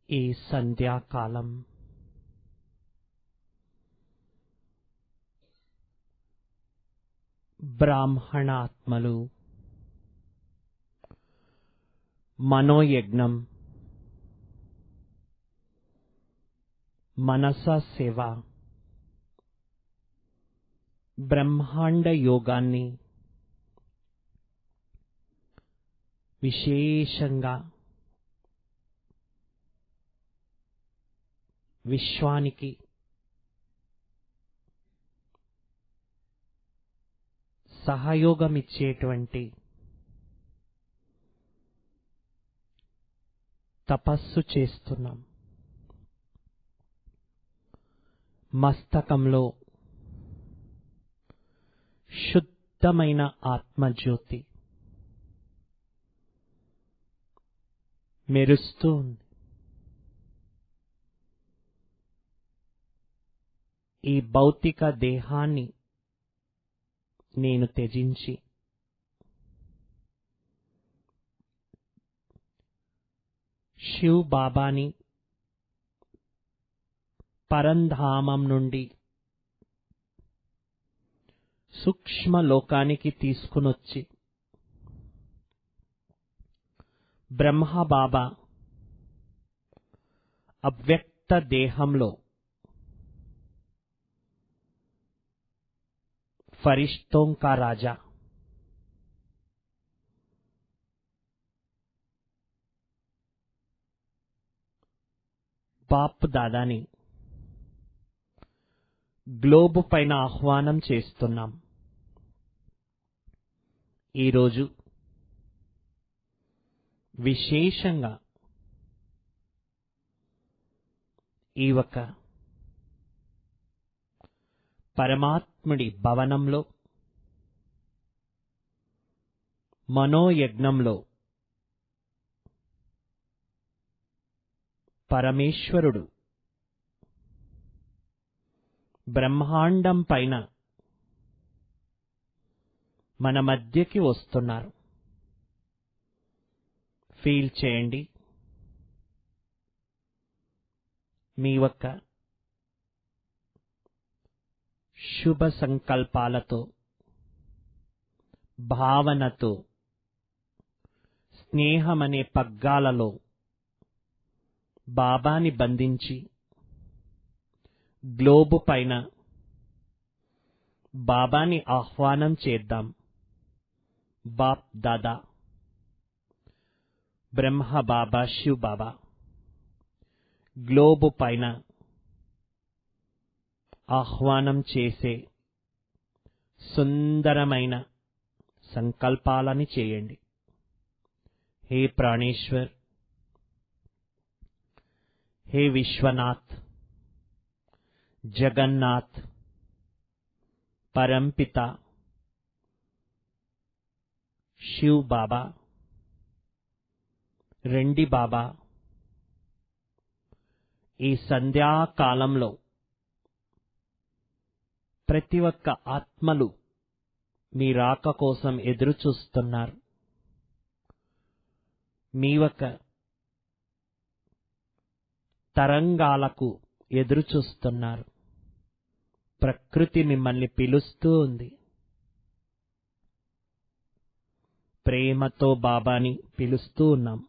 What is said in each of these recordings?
ఈ సంధ్యాకాలం బ్రాహ్మణాత్మలు మనోయజ్ఞం, మనస సేవ, బ్రహ్మాండ యోగాన్ని విశేషంగా విశ్వానికి సహయోగమిచ్చేటువంటి తపస్సు చేస్తున్నాం. మస్తకంలో శుద్ధమైన ఆత్మజ్యోతి మెరుస్తూ ఉంది. ఈ భౌతిక దేహాన్ని నేను త్యజించి శివ్ బాబాని పరంధామం నుండి సూక్ష్మ లోకానికి తీసుకునొచ్చి బ్రహ్మ బాబా అవ్యక్త దేహంలో फरिश्तों का राजा బాప్ దాదాని గ్లోబ్ పైన ఆహ్వానం చేస్తున్నాం. ఈరోజు విశేషంగా ఈ ఒక పరమాత్ముడి భవనంలో మనోయజ్ఞంలో పరమేశ్వరుడు బ్రహ్మాండం పైన మన మధ్యకి వస్తున్నారు. ఫీల్ చేయండి. మీ యొక్క శుభ సంకల్పాలతో, భావనతో, స్నేహమనే పగ్గాలలో బాబాని బంధించి గ్లోబు పైన బాబాని ఆహ్వానం చేద్దాం. బాప్ దాదా, బ్రహ్మ బాబా, శివ్ బాబా గ్లోబు పైన ఆహ్వానం చేసే సుందరమైన సంకల్పాలని చేయండి. హే ప్రాణేశ్వర్, హే విశ్వనాథ్, జగన్నాథ్, పరంపిత శివ్ బాబా, రెండి బాబా, ఈ సంధ్యాకాలంలో ప్రతి ఒక్క ఆత్మలు మీ రాక కోసం ఎదురు చూస్తున్నారు. మీ యొక్క తరంగాలకు ఎదురు చూస్తున్నారు. ప్రకృతి మిమ్మల్ని పిలుస్తూ ఉంది. ప్రేమతో బాబాని పిలుస్తూ ఉన్నాం.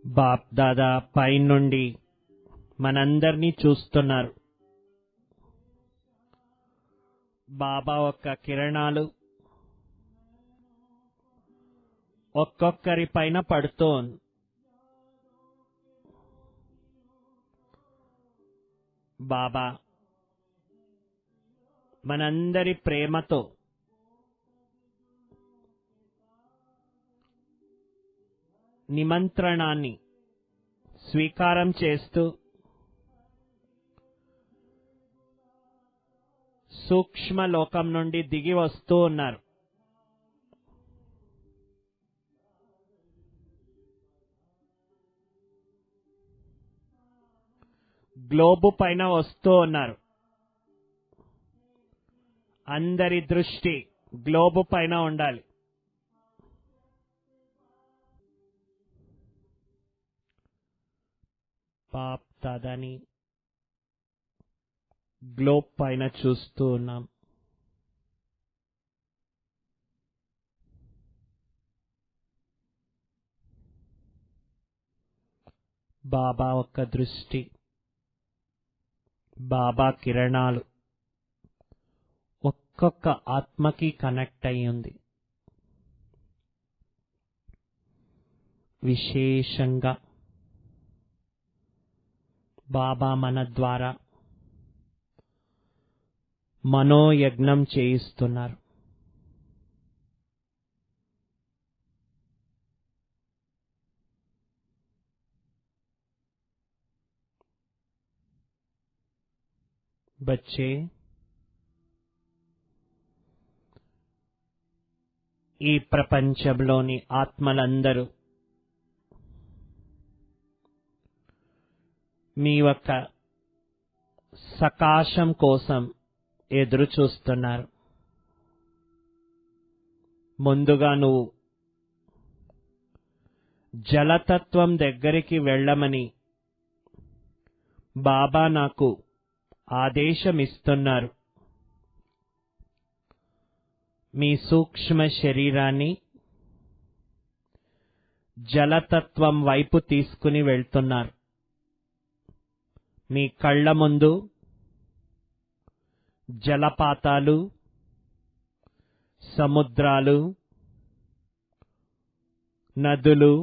బాప్ దాదా పైనుండి మనందరినీ చూస్తున్నారు. బాబా యొక్క కిరణాలు ఒక్కొక్కరి పైన పడుతూ ఉంది. బాబా మనందరి ప్రేమతో నిమంత్రణాన్ని స్వీకారం చేస్తూ సూక్ష్మ లోకం నుండి దిగి వస్తూ ఉన్నారు. గ్లోబు పైన వస్తూ ఉన్నారు. అందరి దృష్టి గ్లోబు పైన ఉండాలి. బాప్ దాదాని గ్లోబ్ పైన చూస్తూ ఉన్నాం. బాబా ఒక్క దృష్టి, బాబా కిరణాలు ఒక్కొక్క ఆత్మకి కనెక్ట్ అయి ఉంది. విశేషంగా బాబా మన ద్వారా మనోయజ్ఞం చేయిస్తున్నారు. బచ్చే, ఈ ప్రపంచంలోని ఆత్మలందరూ మీ యొక్క సకాశం కోసం ఎదురు చూస్తున్నారు. ముందుగా నువ్వు జలతత్వం దగ్గరికి వెళ్ళమని బాబా నాకు ఆదేశమిస్తున్నారు. మీ సూక్ష్మ శరీరాన్ని జలతత్వం వైపు తీసుకుని వెళ్తున్నారు. మీ కళ్ళ ముందు జలపాతాలు, సముద్రాలు, నదులు,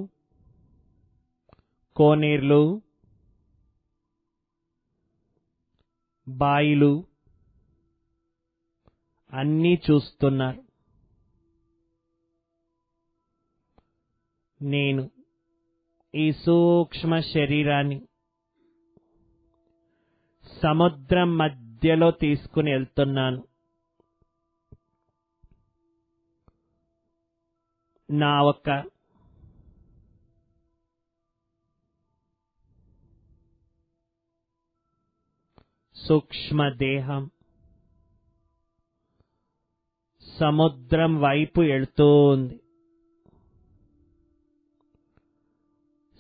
కోనేర్లు, బాయిలు అన్నీ చూస్తున్నారు. నేను ఈ సూక్ష్మ శరీరాన్ని సముద్రం మధ్యలో తీసుకుని వెళ్తున్నాను. నా ఒక సూక్ష్మ దేహం సముద్రం వైపు వెళ్తూ ఉంది.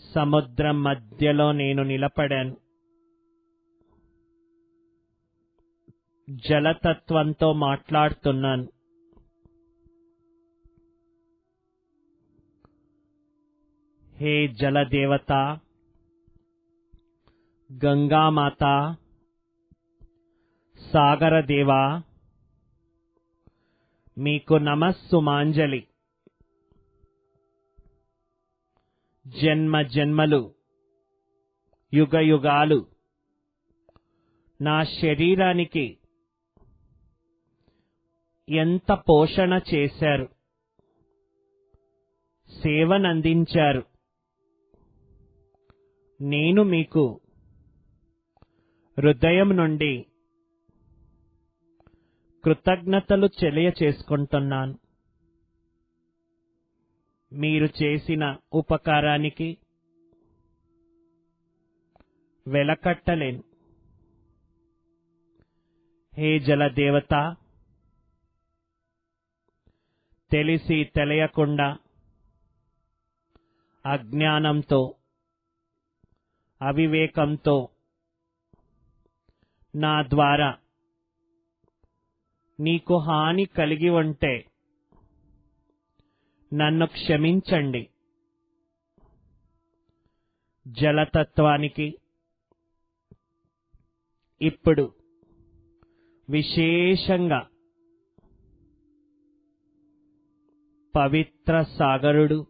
సముద్రం మధ్యలో నేను నిలబడాను. జలతత్వంతో మాట్లాడుతున్నాను. हे జలదేవత, గంగామాత, సాగరదేవా, మీకు నమస్సుమాంజలి. జన్మ జన్మలు, యుగ యుగాలు నా శరీరానికి ఎంత పోషణ చేశారు, సేవనందించారు. నేను మీకు హృదయం నుండి కృతజ్ఞతలు తెలియచేసుకుంటున్నాను. మీరు చేసిన ఉపకారానికి వెలకట్టలేను. హే జలదేవత, తెలిసి తెలియకుండా అజ్ఞానంతో, అవివేకంతో నా ద్వారా నీకు హాని కలిగి ఉంటే నన్ను క్షమించండి. జలతత్వానికి ఇప్పుడు విశేషంగా పవిత్ర సాగరుడు,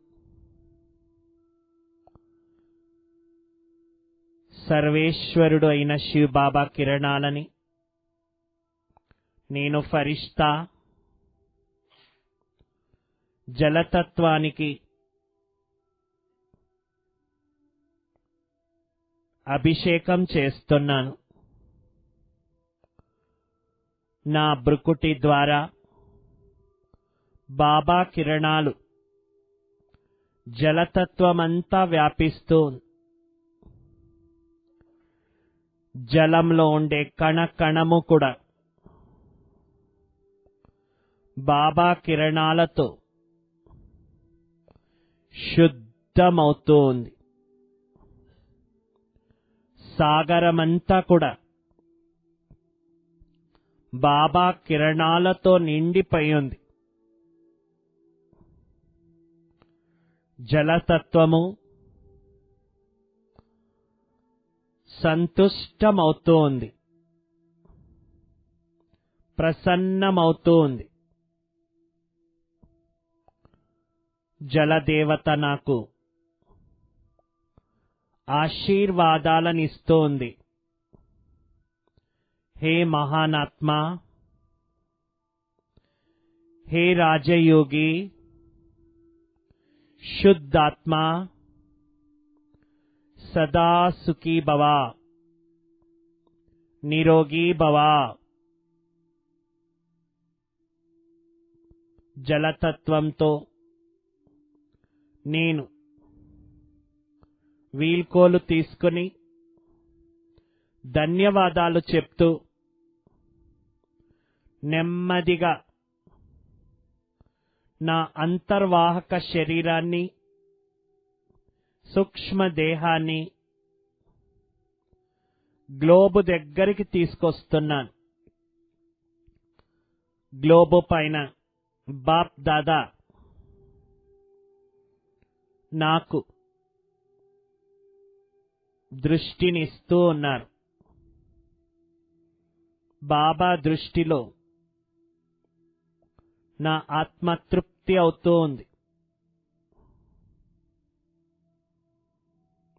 సర్వేశ్వరుడు అయిన శివబాబా కిరణాలని నేను ఫరిష్తా జలతత్వానికి అభిషేకం చేస్తున్నాను. నా బ్రుకుటి ద్వారా బాబా కిరణాలు జలతత్వమంతా వ్యాపిస్తూ, జలంలో ఉండే కణ కణము కూడా బాబా కిరణాలతో శుద్ధమవుతూ ఉంది. సాగరమంతా కూడా బాబా కిరణాలతో నిండిపోయి ఉంది. జలతత్వము సంతుష్టమవుతూ ఉంది, ప్రసన్నమవుతూ ఉంది. జలదేవత నాకు ఆశీర్వాదాలనిస్తోంది. హే మహానాత్మా, హే రాజయోగి, శుద్ధాత్మా, సదా సుఖీ భవ, నిరోగీ భవ. జలతత్వంతో నేను వీల్కోలు తీసుకుని ధన్యవాదాలు చెప్తూ నెమ్మదిగా నా అంతర్వాహక శరీరాన్ని, సూక్ష్మ దేహాన్ని గ్లోబు దగ్గరికి తీసుకొస్తున్నాను. గ్లోబు పైన బాప్ దాదా నాకు దృష్టినిస్తూ ఉన్నారు. బాబా దృష్టిలో నా ఆత్మతృప్తి అవుతూ ఉంది.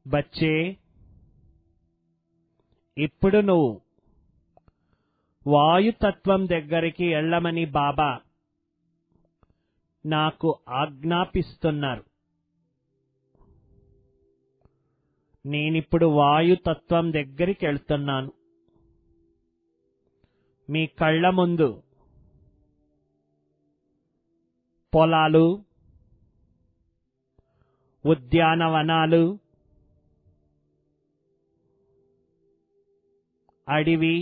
బచ్చే, ఇప్పుడు నువ్వు వాయుతత్వం దగ్గరికి వెళ్ళమని బాబా నాకు ఆజ్ఞాపిస్తున్నారు. నేనిప్పుడు వాయుతత్వం దగ్గరికి వెళ్తున్నాను. మీ కళ్ళ ముందు పొలాలు, ఉద్యానవనాలు, అడవి,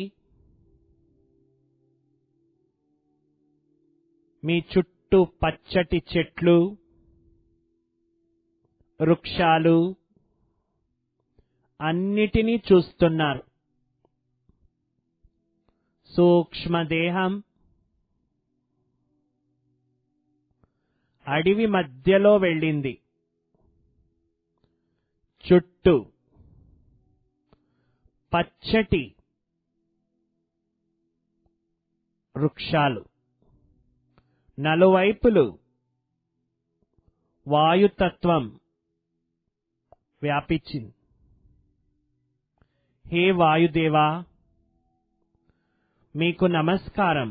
మీ చుట్టూ పచ్చటి చెట్లు, వృక్షాలు అన్నిటినీ చూస్తున్నారు. సూక్ష్మదేహం అడవి మధ్యలో వెళ్ళింది. చుట్టూ పచ్చటి వృక్షాలు, నలువైపులు వాయుతత్వం వ్యాపించింది. హే వాయుదేవా, మీకు నమస్కారం.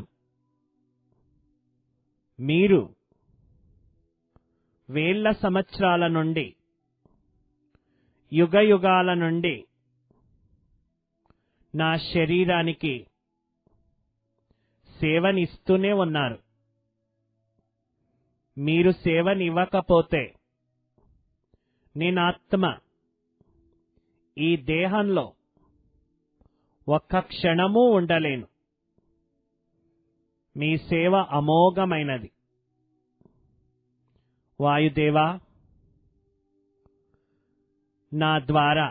మీరు వేల సంవత్సరాల నుండి, యుగ యుగాల నుండి నా శరీరానికి సేవనిస్తూనే ఉన్నారు. మీరు సేవనివ్వకపోతే నేనాత్మ ఈ దేహంలో ఒక్క క్షణమూ ఉండలేను. మీ సేవ అమోఘమైనది. వాయుదేవా, నా ద్వారా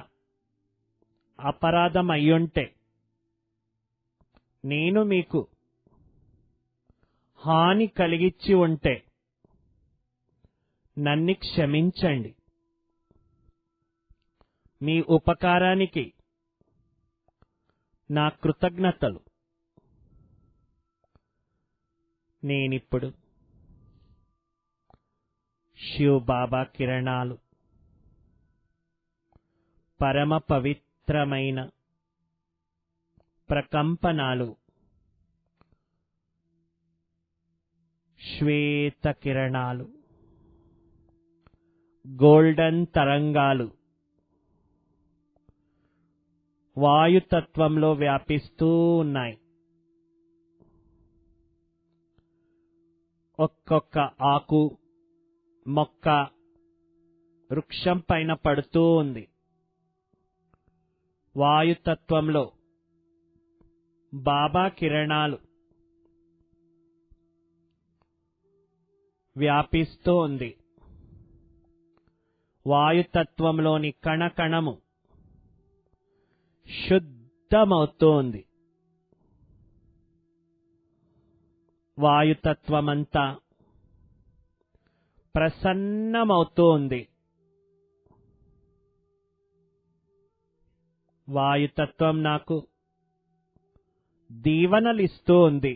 అపరాధం అయ్యుంటే, నేను మీకు హాని కలిగించి ఉంటే నన్ను క్షమించండి. మీ ఉపకారానికి నా కృతజ్ఞతలు. నేనిప్పుడు శివ్ బాబా కిరణాలు, పరమ పవిత్రమైన ప్రకంపనాలు, శ్వేత కిరణాలు, గోల్డెన్ తరంగాలు వాయుతత్వంలో వ్యాపిస్తూ ఉన్నాయి. ఒక్కొక్క ఆకు, మొక్క వృక్షం పైన పడుతూ ఉంది. వాయుతత్వంలో బాబా కిరణాలు వ్యాపిస్తూ ఉంది. వాయుతత్వంలోని కణకణము శుద్ధమవుతూ ఉంది. వాయుతత్వమంతా ప్రసన్నమవుతూ ఉంది. వాయుతత్వం నాకు దీవెనలిస్తూ ఉంది.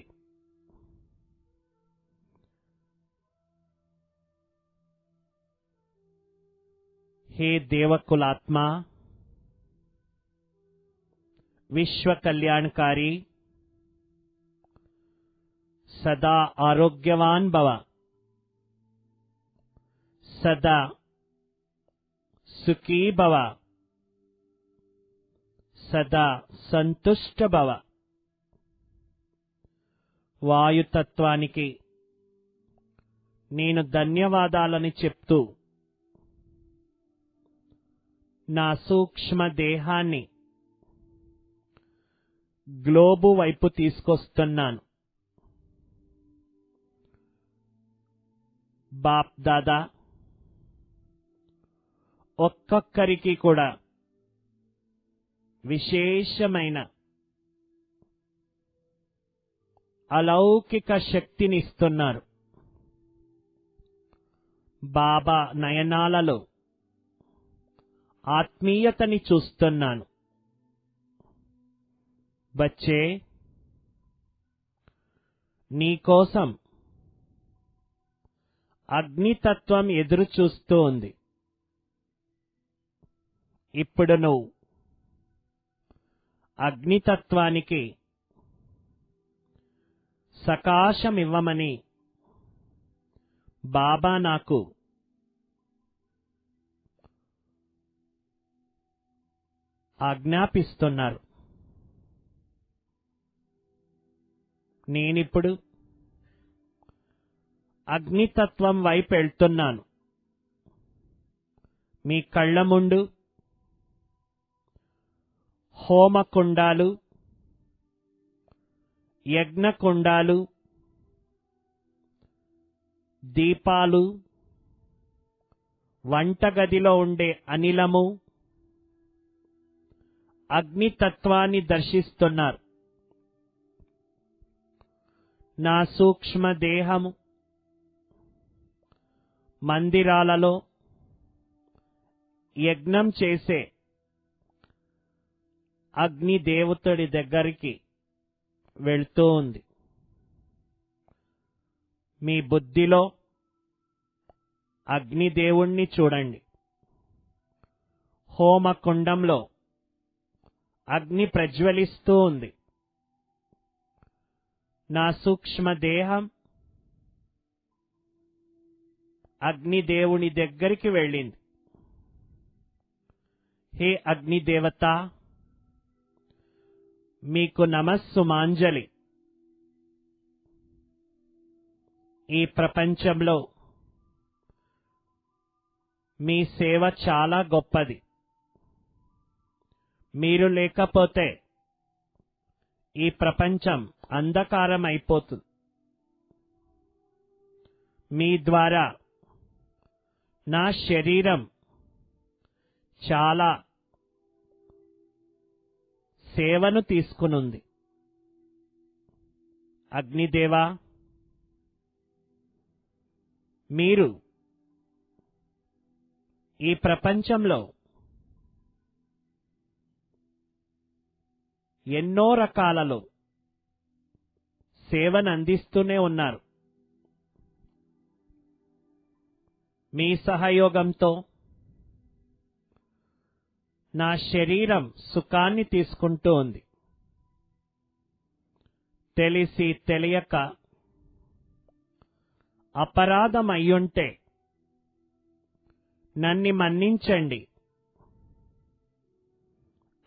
హే దేవకులాత్మా, విశ్వ కళ్యాణకారి, సదా ఆరోగ్యవాన్ భవ, సదా సుఖీ భవ, సదా సంతుష్ట భవ. వాయుతత్వానికి నేను ధన్యవాదాలని చెప్తూ నా సూక్ష్మ దేహాన్ని గ్లోబు వైపు తీసుకొస్తున్నాను. బాప్ దాదా ఒక్కొక్కరికి కూడా విశేషమైన అలౌకిక శక్తినిస్తున్నారు. బాబా నయనాలలో ఆత్మీయతని చూస్తున్నాను. బచ్చే, నీకోసం అగ్నితత్వం ఎదురు చూస్తూ ఉంది. ఇప్పుడు నువ్వు అగ్నితత్వానికి సకాశమివ్వమని బాబా నాకు ఆజ్ఞాపిస్తున్నారు. నేనిప్పుడు అగ్నితత్వం వైపు వెళ్తున్నాను. మీ కళ్ళ ముందు హోమకుండాలు, యజ్ఞకుండాలు, దీపాలు, వంటగదిలో ఉండే అనిలము, అగ్నితత్వాన్ని దర్శిస్తున్నారు. నా సూక్ష్మ దేహము మందిరాలలో యజ్ఞం చేసే అగ్నిదేవతుడి దగ్గరికి వెళ్తూ ఉంది. మీ బుద్ధిలో అగ్నిదేవుణ్ణి చూడండి. హోమకుండంలో అగ్ని ప్రజ్వలిస్తూ ఉంది. నా సూక్ష్మదేహం అగ్నిదేవుని దగ్గరికి వెళ్ళింది. హే అగ్నిదేవత, మీకు నమస్సుమాంజలి. ఈ ప్రపంచంలో మీ సేవ చాలా గొప్పది. మీరు లేకపోతే ఈ ప్రపంచం అంధకారం అయిపోతుంది. మీ ద్వారా నా శరీరం చాలా సేవను తీసుకునుంది. అగ్నిదేవా, మీరు ఈ ప్రపంచంలో ఎన్నో రకాలలో సేవను అందిస్తూనే ఉన్నారు. మీ సహయోగంతో నా శరీరం సుఖాన్ని తీసుకుంటూ ఉంది. తెలిసి తెలియక అపరాధం అయ్యుంటే నన్ను మన్నించండి.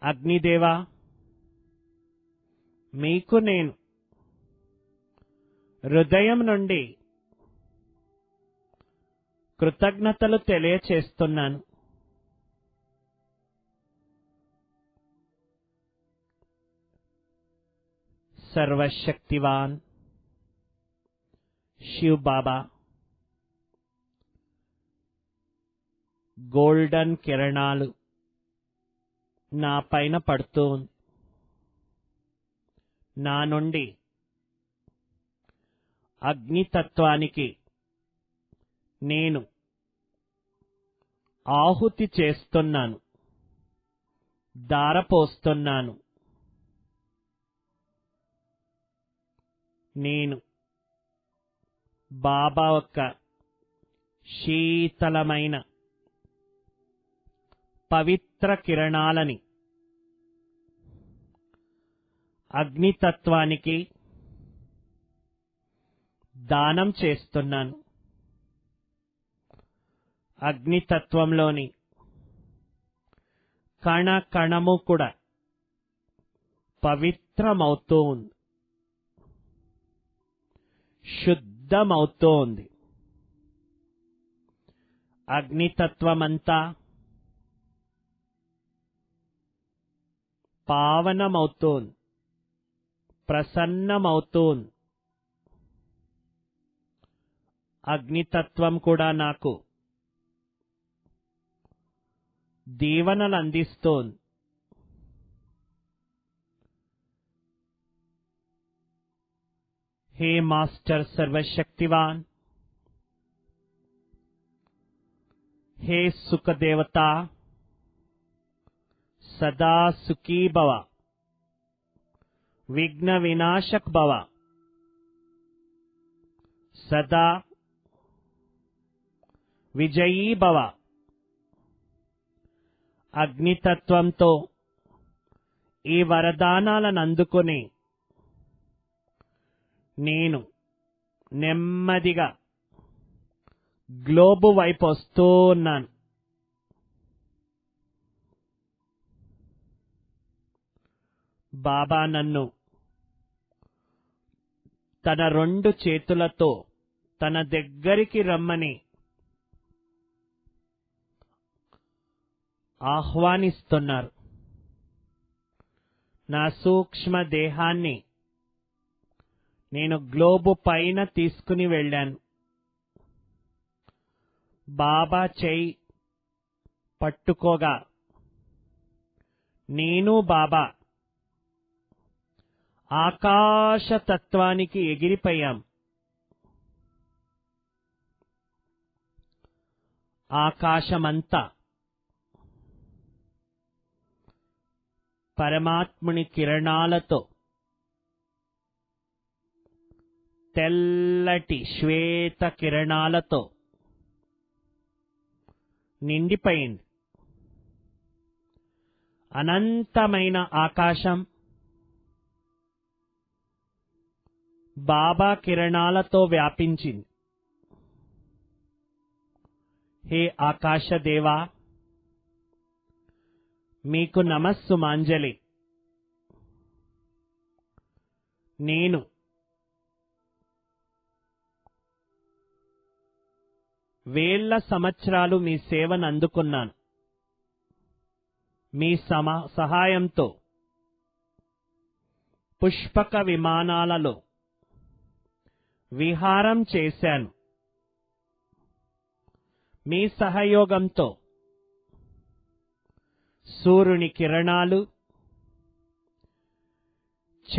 అగ్నిదేవా, మీకు నేను హృదయం నుండి కృతజ్ఞతలు తెలియచేస్తున్నాను. సర్వశక్తివాన్ శివ్ బాబా గోల్డెన్ కిరణాలు నా పైన పడుతూ ఉంది. నా నుండి అగ్నితత్వానికి నేను ఆహుతి చేస్తున్నాను, దారపోస్తున్నాను. నేను బాబా యొక్క శీతలమైన పవిత్ర కిరణాలని అగ్నితత్వానికి దానం చేస్తున్నాను. అగ్నితత్వంలోని కణ కణము కూడా పవిత్రమవుతూ ఉంది, శుద్ధమవుతూ ఉంది. అగ్నితత్వమంతా పావనమవుతోంది, ప్రసన్నమవుతోంది. అగ్నితత్వం కూడా నాకు దీవెనలు అందిస్తోంది. हे मास्टर सर्वशक्तिवान, हे सुख देवता, सदा सुखी भव, विघ्न विनाशक भव, सदा विजयी भव. అగ్నితత్వంతో ఈ వరదానాలను అందుకొని నేను నెమ్మదిగా గ్లోబు వైపు వస్తూ ఉన్నాను. బాబా నన్ను తన 2 చేతులతో తన దగ్గరికి రమ్మని ఆహ్వానిస్తున్నారు. నా సూక్ష్మ దేహాన్ని నేను గ్లోబు పైన తీసుకుని వెళ్ళాను. బాబా చేయి పట్టుకోగా నేను బాబా ఆకాశతత్వానికి ఎగిరిపోయాం. ఆకాశమంతా పరమాత్ముని కిరణాలతో తెల్లటి శ్వేత కిరణాలతో నిండిపోయింది. అనంతమైన ఆకాశం బాబా కిరణాలతో వ్యాపించింది. హే ఆకాశదేవా, మీకు నమస్సుమాంజలి. నేను వేల సంవత్సరాలు మీ సేవను అందుకున్నాను. మీ సహాయంతో పుష్పక విమానాలలో విహారం చేశాను. మీ సహయోగంతో సూర్యుని కిరణాలు,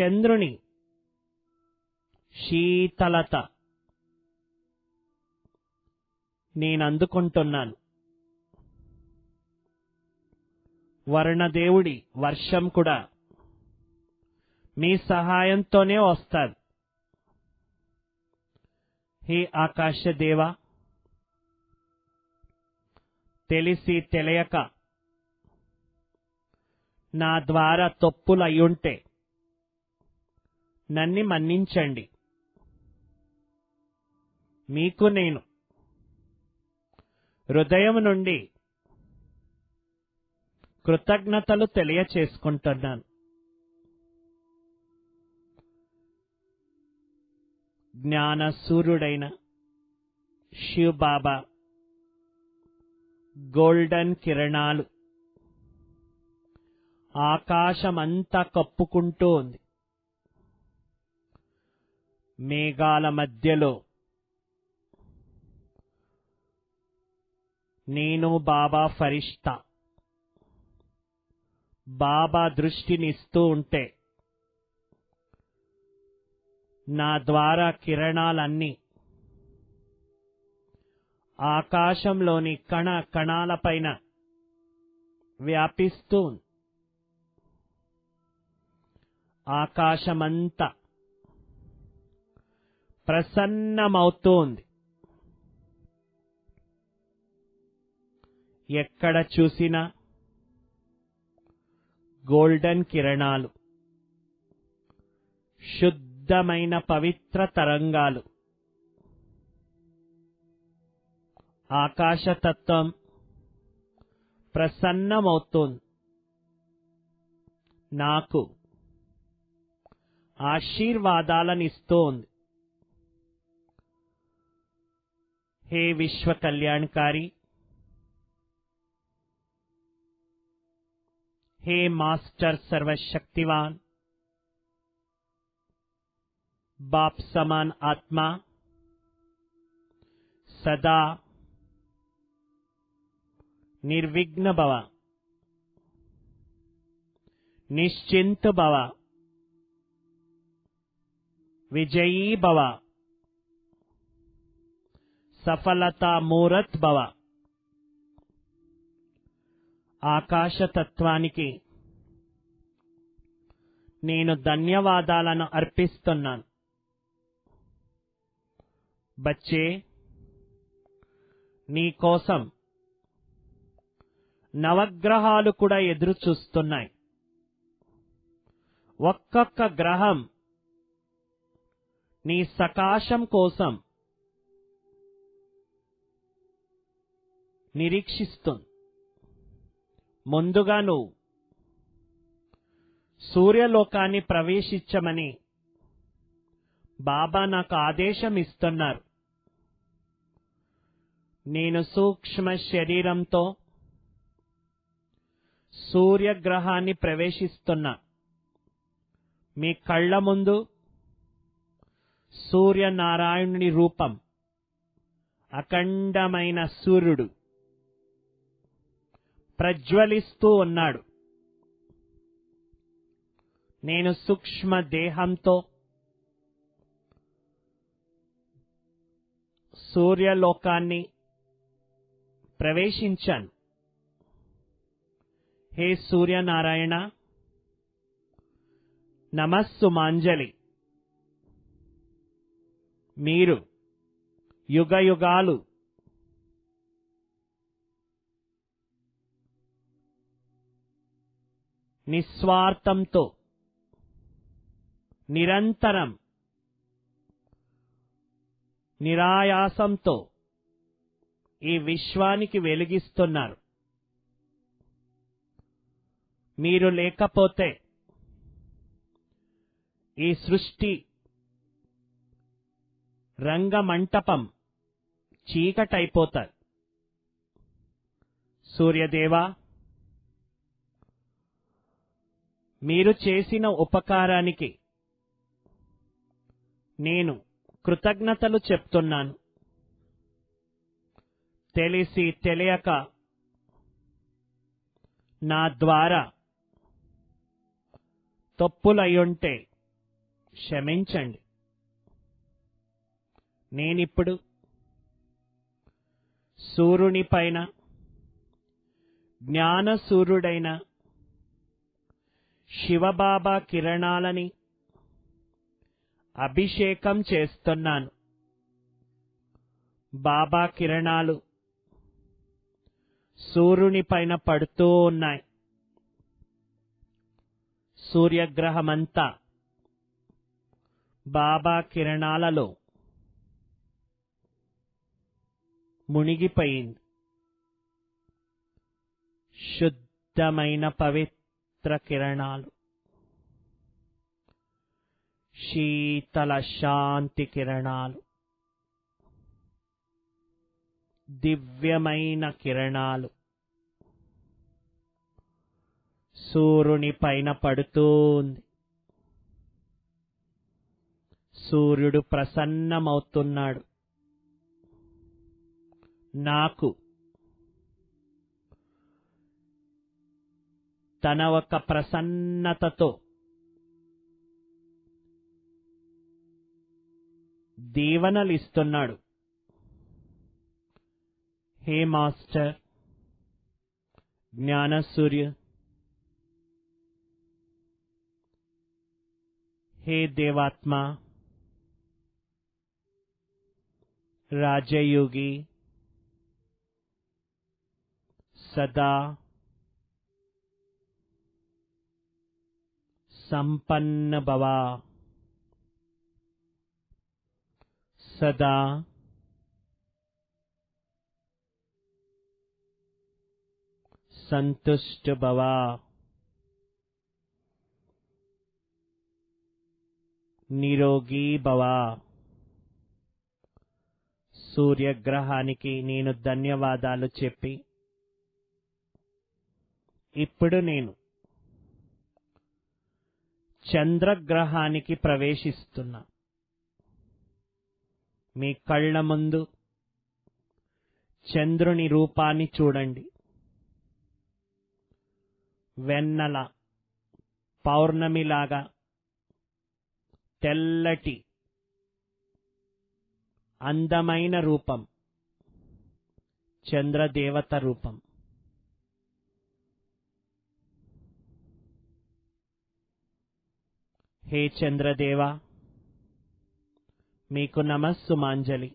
చంద్రుని శీతలత నేనందుకుంటున్నాను. వరుణదేవుడి వర్షం కూడా మీ సహాయంతోనే వస్తాది. హే ఆకాశదేవా, తెలిసి తెలియక నా ద్వారా తప్పులయ్యుంటే నన్ను మన్నించండి. మీకు నేను హృదయం నుండి కృతజ్ఞతలు తెలియచేసుకుంటున్నాను. జ్ఞాన సూర్యుడైన శివ్ బాబా గోల్డెన్ కిరణాలు ఆకాశమంతా కప్పుకుంటూ ఉంది. మేఘాల మధ్యలో నేను బాబా ఫరిష్తా బాబా దృష్టినిస్తూ ఉంటే నా ద్వారా కిరణాలన్నీ ఆకాశంలోని కణ కణాలపైన వ్యాపిస్తూ ఉంది. ఆకాశమంతా ప్రసన్నమవుతూ ఉంది. ఎక్కడ చూసినా గోల్డెన్ కిరణాలు, శుద్ధమైన పవిత్ర తరంగాలు. ఆకాశతత్వం ప్రసన్నమవుతోంది. నాకు ఆశీర్వాదాలనిస్తోంది. హే విశ్వ కళ్యాణకారి, हे मास्टर सर्वशक्तिवान, बाप समान आत्मा, सदा निर्विघ्न भव, निश्चिंत भव, विजयी भव, सफलता मूरत भव. ఆకాశతత్వానికి నేను ధన్యవాదాలను అర్పిస్తున్నాను. బచ్చే, నీ కోసం నవగ్రహాలు కూడా ఎదురు చూస్తున్నాయి. ఒక్కొక్క గ్రహం నీ సకాశం కోసం నిరీక్షిస్తుంది. ముందుగా నువ్వు సూర్యలోకాన్ని ప్రవేశించమని బాబా నాకు ఆదేశం ఇస్తున్నారు. నేను సూక్ష్మ శరీరంతో సూర్యగ్రహాన్ని ప్రవేశిస్తున్నా. మీ కళ్ళ ముందు సూర్యనారాయణుని రూపం, అఖండమైన సూర్యుడు ప్రజ్వలిస్తూ ఉన్నాడు. నేను సూక్ష్మ దేహంతో సూర్యలోకాన్ని ప్రవేశించాను. హే సూర్యనారాయణ, నమస్సుమాంజలి. మీరు యుగయుగాలు నిస్వార్థంతో నిరంతరం నిరాయాసంతో ఈ విశ్వానికి వెలిగిస్తున్నారు. మీరు లేకపోతే ఈ సృష్టి రంగమంటపం చీకటైపోతారు. సూర్యదేవా, మీరు చేసిన ఉపకారానికి నేను కృతజ్ఞతలు చెప్తున్నాను. తెలిసి తెలియక నా ద్వారా తప్పులయ్యుంటే క్షమించండి. నేనిప్పుడు సూర్యుని పైన జ్ఞానసూర్యుడైన శివబాబా కిరణాలని అభిషేకం చేస్తున్నాను. బాబా కిరణాలు సూర్యుని పైన పడుతూ ఉన్నాయి. సూర్యగ్రహమంతా బాబా కిరణాలలో మునిగిపోయింది. శుద్ధమైన పవిత్ర కిరణాలు, శీతల శాంతి కిరణాలు, దివ్యమైన కిరణాలు సూర్యుని పైన పడుతోంది. సూర్యుడు ప్రసన్నమవుతున్నాడు. నాకు తన ఒక ప్రసన్నతతో దీవెనలిస్తున్నాడు. హే మాస్టర్ జ్ఞానసూర్య, హే దేవాత్మ రాజయోగి, సదా సంపన్న భవ, సదా సంతుష్ట భవ. నిరోగి భవ. సూర్యగ్రహానికి నేను ధన్యవాదాలు చెప్పి ఇప్పుడు నేను చంద్రగ్రహానికి ప్రవేశిస్తున్నా. మీ కళ్ళ ముందు చంద్రుని రూపాన్ని చూడండి. వెన్నెల పౌర్ణమిలాగా తెల్లటి అందమైన రూపం చంద్రదేవత రూపం. హే చంద్రదేవా, మీకు నమస్సుమాంజలి.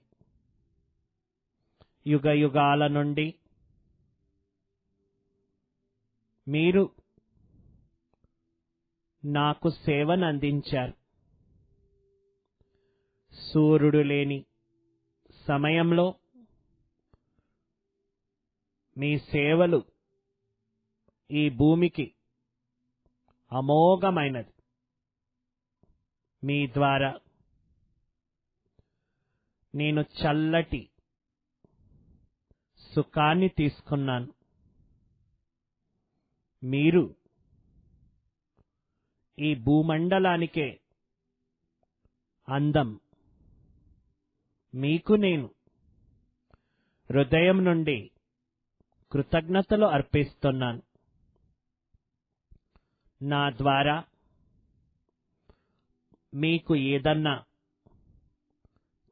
యుగ యుగాల నుండి మీరు నాకు సేవను అందించారు. సూర్యుడు లేని సమయంలో మీ సేవలు ఈ భూమికి అమోఘమైనది. మీ ద్వారా నేను చల్లటి సుఖాన్ని తీసుకున్నాను. మీరు ఈ భూమండలానికే అందం. మీకు నేను హృదయం నుండి కృతజ్ఞతలు అర్పిస్తున్నాను. నా ద్వారా మీకు ఏదన్నా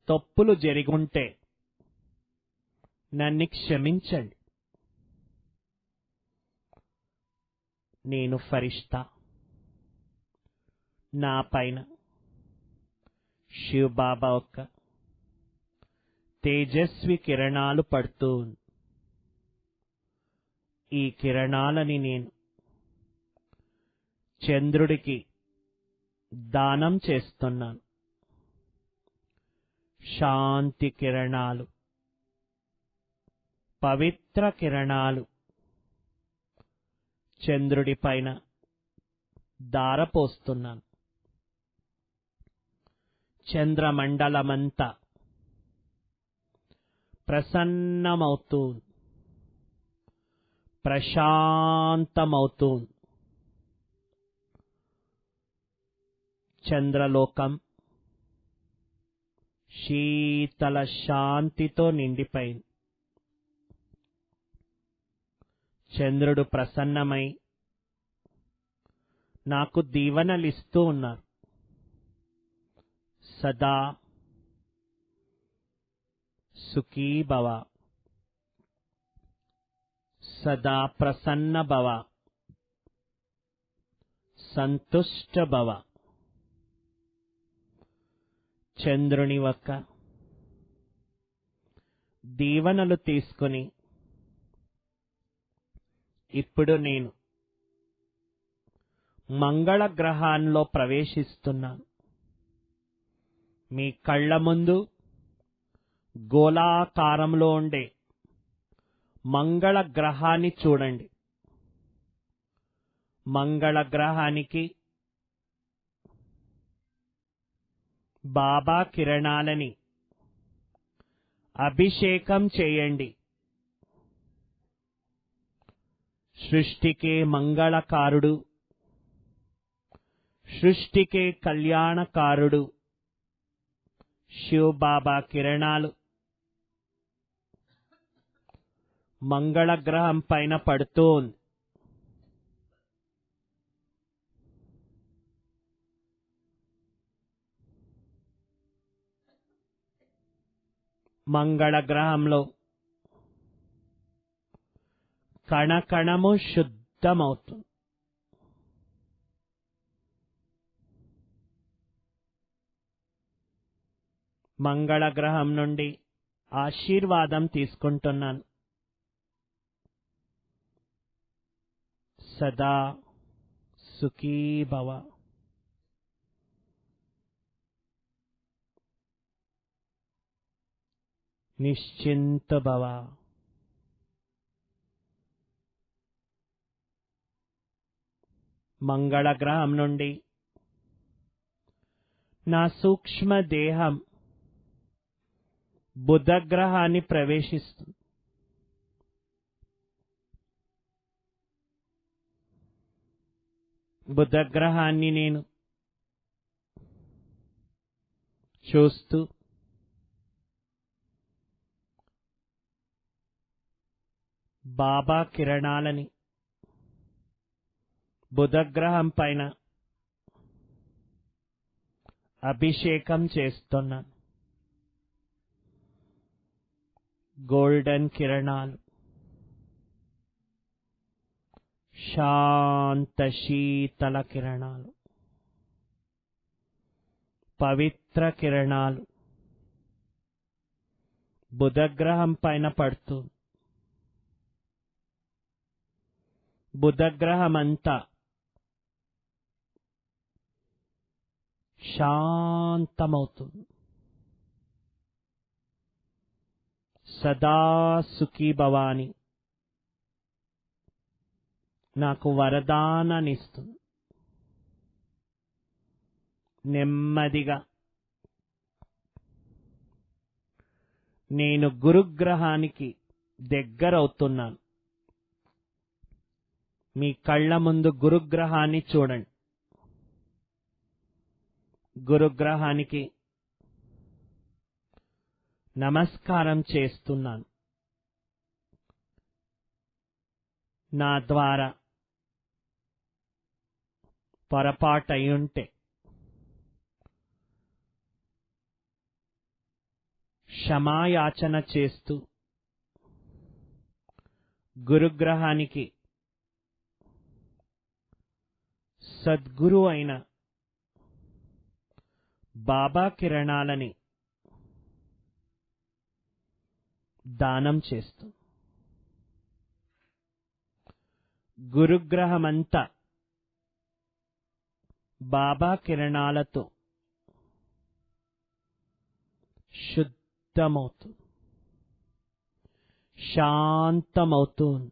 తప్పులు జరిగుంటే నన్ను క్షమించండి. నేను ఫరిష్తా, నా పైన శివ్ బాబా యొక్క తేజస్వి కిరణాలు పడుతూ ఉంది. ఈ కిరణాలని నేను చంద్రుడికి దానం చేస్తున్నాను. శాంతి కిరణాలు, పవిత్ర కిరణాలు చంద్రుడి పైన దారపోస్తున్నాను. చంద్రమండలమంతా ప్రసన్నమవుతూ ప్రశాంతమవుతూ చంద్రలోకం శీతల శాంతితో నిండిపోయింది. చంద్రుడు ప్రసన్నమై నాకు దీవెనలిస్తూ ఉన్నారు. సదా సుఖీ భవ, సదా ప్రసన్న భవ, సంతుష్ట భవ. చంద్రుని యొక్క దీవెనలు తీసుకుని ఇప్పుడు నేను మంగళ గ్రహాల్లో ప్రవేశిస్తున్నాను. మీ కళ్ళ ముందు గోళాకారంలో ఉండే మంగళ గ్రహాన్ని చూడండి. మంగళ గ్రహానికి బాబా కిరణాలని అభిషేకం చేయండి. సృష్టికే మంగళకారుడు, సృష్టికే కళ్యాణకారుడు శివ్ బాబా కిరణాలు మంగళ గ్రహం పైన పడుతూ ఉంది. మంగళ గ్రహంలో కణకణము శుద్ధమవుతుంది. మంగళ గ్రహం నుండి ఆశీర్వాదం తీసుకుంటున్నాను. సదా సుఖీ భవ. నిశ్చింత భవ. మంగళ గ్రహం నుండి నా సూక్ష్మ దేహం బుధ గ్రహాన్ని ప్రవేశిస్తుంది. బుధ గ్రహాన్ని నేను చూస్తూ బాబా కిరణాలని బుధగ్రహం పైన అభిషేకం చేస్తున్నాను. గోల్డెన్ కిరణాలు, శాంత శీతల కిరణాలు, పవిత్ర కిరణాలు బుధగ్రహం పైన పడుతూ బుధగ్రహమంతా శాంతమవుతుంది. సదా సుఖీ భవాని నాకు వరదానాన్నిస్తుంది. నెమ్మదిగా నేను గురుగ్రహానికి దగ్గరవుతున్నాను. మీ కళ్ళ ముందు గురుగ్రహాన్ని చూడండి. గురుగ్రహానికి నమస్కారం చేస్తున్నాను. నా ద్వారా పొరపాటయ్యుంటే క్షమాయాచన చేస్తూ గురుగ్రహానికి సద్గురు అయిన బాబా కిరణాలని దానం చేస్తుంది. గురుగ్రహమంతా బాబా కిరణాలతో శుద్ధమవుతుంది, శాంతమవుతుంది.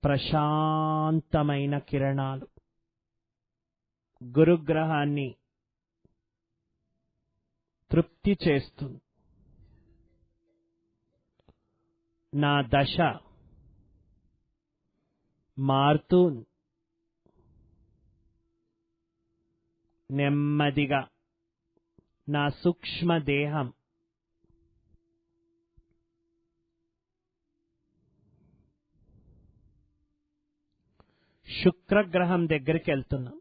ప్రశాంతమైన కిరణాలు గురుగ్రహాన్ని తృప్తి చేస్తుంది. నా దశ మారుతూ నెమ్మదిగా నా సూక్ష్మ దేహం శుక్రగ్రహం దగ్గరికి వెళ్తున్నాం.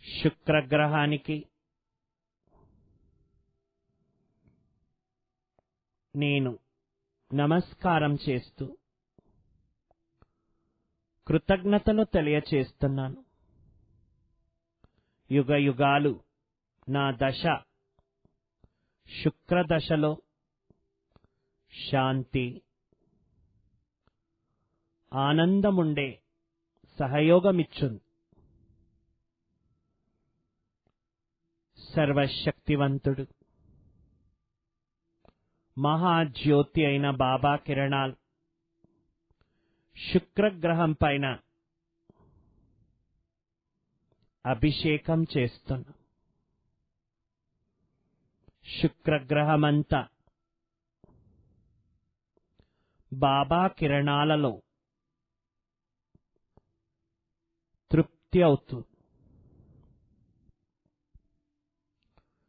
శుక్రగ్రహానికి నేను నమస్కారం చేస్తూ కృతజ్ఞతలు తెలియచేస్తున్నాను. యుగ యుగాలు నా దశ శుక్రదశలో శాంతి, ఆనందముండే సహయోగమిచ్చుంది. సర్వశక్తివంతుడు మహాజ్యోతి అయిన బాబా కిరణాలు శుక్రగ్రహం పైన అభిషేకం చేస్తున్నా. శుక్రగ్రహమంతా బాబా కిరణాలలో తృప్తి అవుతుంది.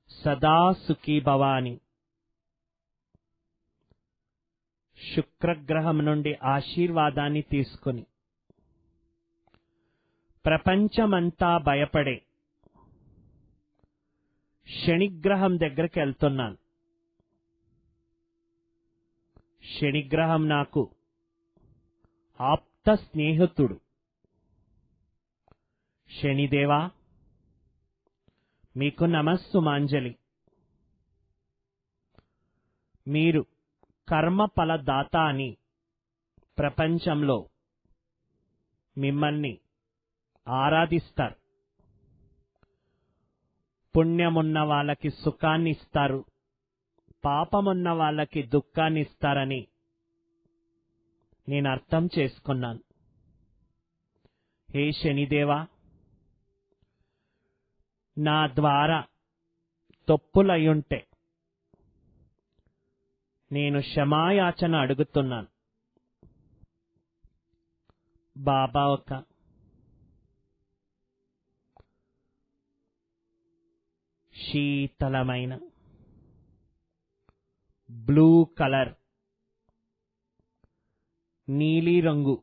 సదా సుఖీ భవాని శుక్రగ్రహం నుండి ఆశీర్వాదాన్ని తీసుకుని ప్రపంచమంతా భయపడే శనిగ్రహం దగ్గరికి వెళ్తున్నాను. శనిగ్రహం నాకు ఆప్త స్నేహితుడు. శనిదేవా, మీకు నమస్సుమాంజలి. మీరు కర్మఫలదాత అని ప్రపంచంలో మిమ్మల్ని ఆరాధిస్తారు. పుణ్యమున్న వాళ్ళకి సుఖాన్ని ఇస్తారు, పాపమున్న వాళ్ళకి దుఃఖాన్ని ఇస్తారని నేను అర్థం చేసుకున్నాను. హే శనిదేవా, నా ద్వారా తప్పులయ్యుంటే నేను క్షమాయాచన అడుగుతున్నాను. బాబా ఒక శీతలమైన బ్లూ కలర్, నీలిరంగు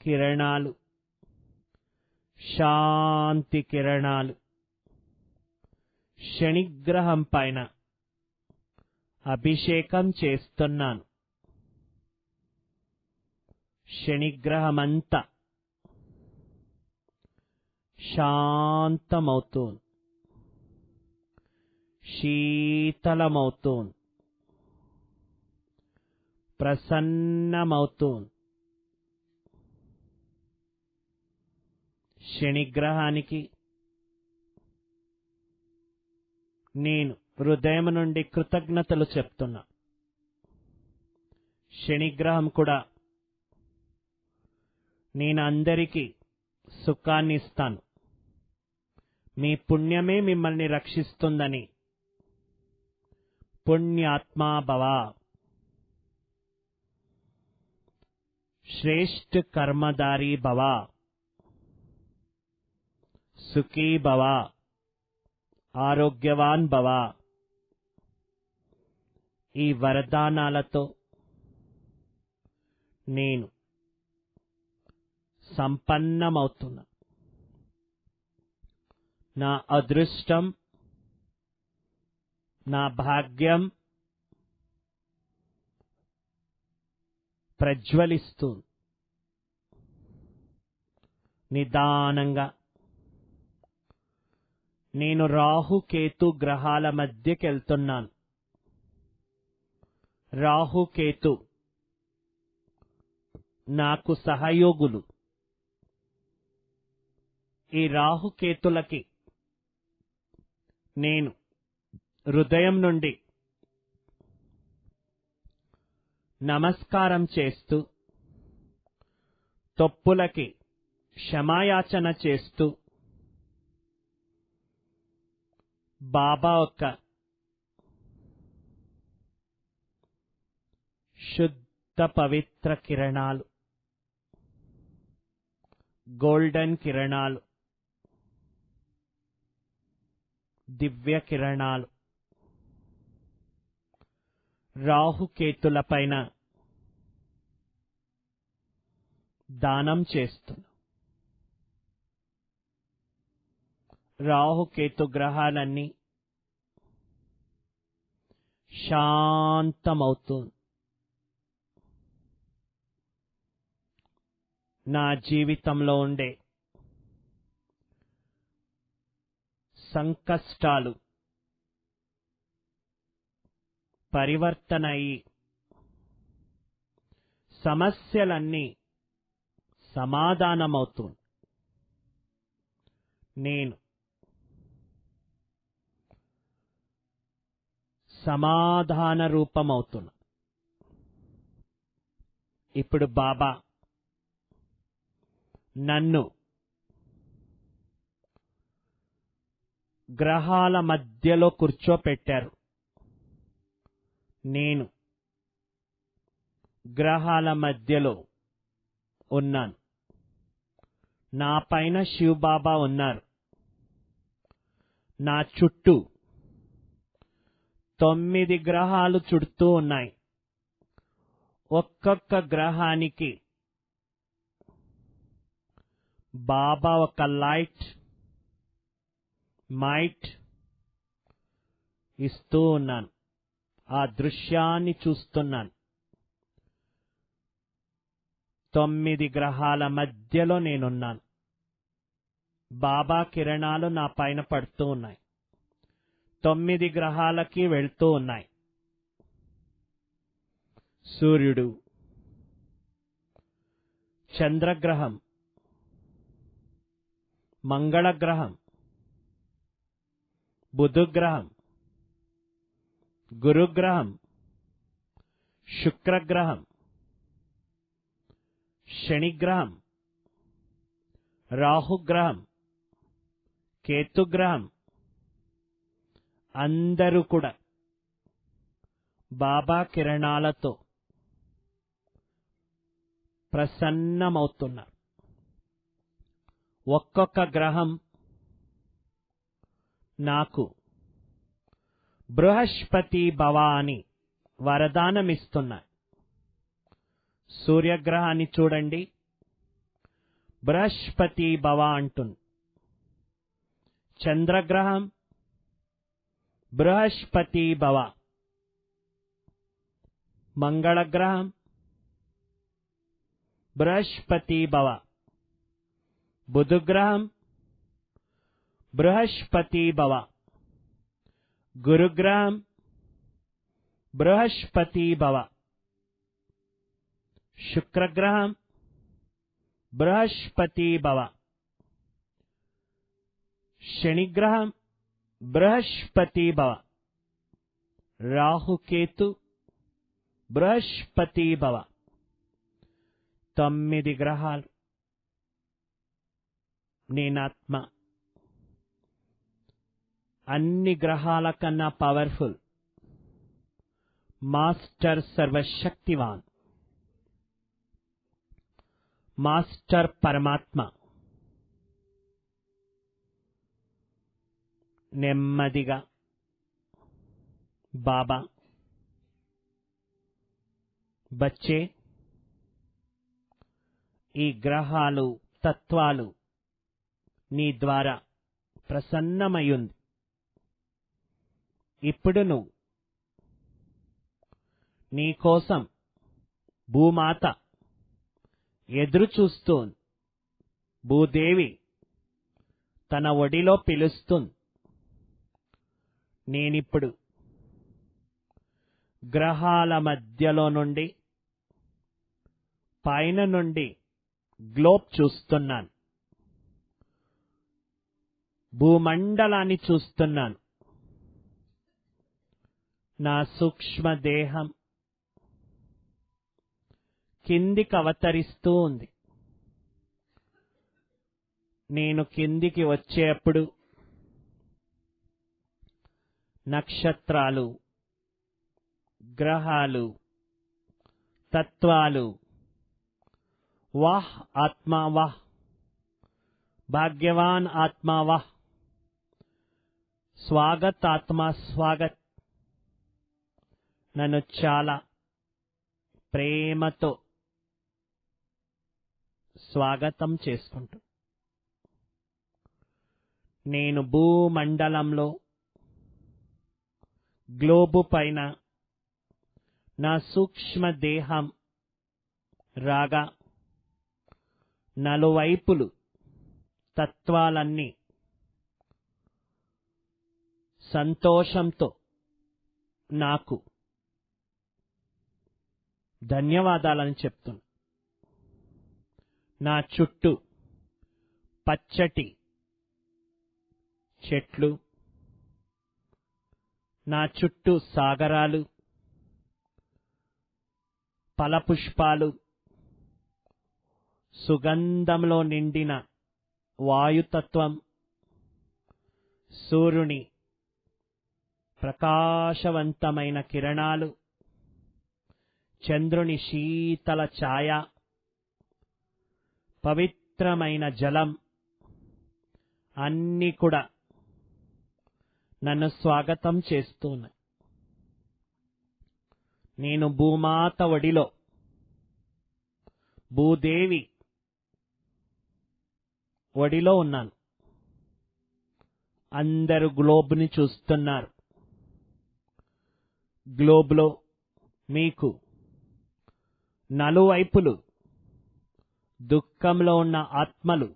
కిరణాలు, శాంతి కిరణాలు శనిగ్రహం పైన అభిషేకం చేస్తున్నాను. శనిగ్రహమంతా శాంతమవుతోంది, శీతలమవుతోంది, ప్రసన్నమవుతోంది. శనిగ్రహానికి నేను హృదయం నుండి కృతజ్ఞతలు చెప్తున్నా. శనిగ్రహం కూడా నేను అందరికీ సుఖాన్ని ఇస్తాను, మీ పుణ్యమే మిమ్మల్ని రక్షిస్తుందని. పుణ్యాత్మా భవ, శ్రేష్ఠ కర్మదారి భవ, సుఖీ భవ, ఆరోగ్యవాన్ భవ. ఈ వరదానాలతో నేను సంపన్నమవుతున్నా. నా అదృష్టం, నా భాగ్యం ప్రజ్వలిస్తుంది. నిదానంగా నేను రాహుకేతు గ్రహాల మధ్యకెళ్తున్నాను. రాహుకేతు నాకు సహయోగులు. ఈ రాహుకేతులకి నేను హృదయం నుండి నమస్కారం చేస్తూ, తప్పులకి క్షమాయాచన చేస్తూ, బాబా యొక్క శుద్ధ పవిత్ర కిరణాలు, గోల్డెన్ కిరణాలు, దివ్య కిరణాలు రాహుకేతులపైన దానం చేస్తున్నా. రాహుకేతు గ్రహాలన్నీ శాంతమవుతుంది. నా జీవితంలో ఉండే సంకష్టాలు పరివర్తన అయి సమస్యలన్నీ సమాధానమవుతుంది. నేను సమాధాన రూపమవుతున్నా. ఇప్పుడు బాబా నన్ను గ్రహాల మధ్యలో కూర్చోపెట్టారు. నేను గ్రహాల మధ్యలో ఉన్నాను. నా పైన శివబాబా ఉన్నారు. నా చుట్టూ 9 గ్రహాలు చుడుతూ ఉన్నాయి. ఒక్కొక్క గ్రహానికి బాబా ఒక లైట్ మైట్ ఇస్తూ ఉన్నాను. ఆ దృశ్యాన్ని చూస్తున్నాను. 9 గ్రహాల మధ్యలో నేనున్నాను. బాబా కిరణాలు నా పైన పడుతూ ఉన్నాయి. 9 గ్రహాలకి వెళ్తూ ఉన్నాయి. సూర్యుడు, చంద్రగ్రహం, మంగళగ్రహం, బుధగ్రహం, గురుగ్రహం, శుక్రగ్రహం, శనిగ్రహం, రాహుగ్రహం, కేతుగ్రహం అందరూ కూడా బాబా కిరణాలతో ప్రసన్నమవుతున్నారు. ఒక్కొక్క గ్రహం నాకు బృహస్పతి భవ అని వరదానమిస్తున్నారు. సూర్యగ్రహాన్ని చూడండి, బృహస్పతి భవ అంటుంది. చంద్రగ్రహం బృహస్పతి భవ, మంగళగ్రహం బృహస్పతి భవ, బుధగ్రహం బృహస్పతి భవ, గురుగ్రహం బృహస్పతి భవ, శుక్రగ్రహం బృహస్పతి భవ, శనిగ్రహం బృహస్పతి భవ, రాహుకేతు బృహస్పతి భవ. 9 గ్రహాలు. నేనాత్మ అన్ని గ్రహాల కన్నా పవర్ఫుల్. మాస్టర్ సర్వశక్తివాన్, మాస్టర్ పరమాత్మ. నెమ్మదిగా బాబా, బచ్చే, ఈ గ్రహాలు తత్వాలు నీ ద్వారా ప్రసన్నమయ్యింది. ఇప్పుడు నువ్వు నీకోసం భూమాత ఎదురు చూస్తూ ఉంది. భూదేవి తన ఒడిలో పిలుస్తుంది. నేనిప్పుడు గ్రహాల మధ్యలో నుండి పైన నుండి గ్లోబ్ చూస్తున్నాను. భూమండలాన్ని చూస్తున్నాను. నా సూక్ష్మదేహం కిందికి అవతరిస్తూ ఉంది. నేను కిందికి వచ్చేప్పుడు నక్షత్రాలు, గ్రహాలు, తత్వాలు, వాహ్ ఆత్మా వాహ్, భాగ్యవాన్ ఆత్మా వాహ్, స్వాగత్ ఆత్మా స్వాగత్, నన్ను చాలా ప్రేమతో స్వాగతం చేసుకుంటూ నేను భూమండలంలో గ్లోబు పైన నా సూక్ష్మదేహం రాగా నలువైపులు తత్వాలన్నీ సంతోషంతో నాకు ధన్యవాదాలని చెప్తున్నా. నా చుట్టూ పచ్చటి చెట్లు, నా చుట్టూ సాగరాలు, ఫలపుష్పాలు, సుగంధంలో నిండిన వాయుతత్వం, సూర్యుని ప్రకాశవంతమైన కిరణాలు, చంద్రుని శీతల ఛాయ, పవిత్రమైన జలం అన్నీ కూడా నన్ను స్వాగతం చేస్తున్నాయి. నేను భూమాత ఒడిలో, భూదేవి ఒడిలో ఉన్నాను. అందరూ గ్లోబ్ని చూస్తున్నారు. గ్లోబ్లో మీకు నలువైపులు దుఃఖంలో ఉన్న ఆత్మలు,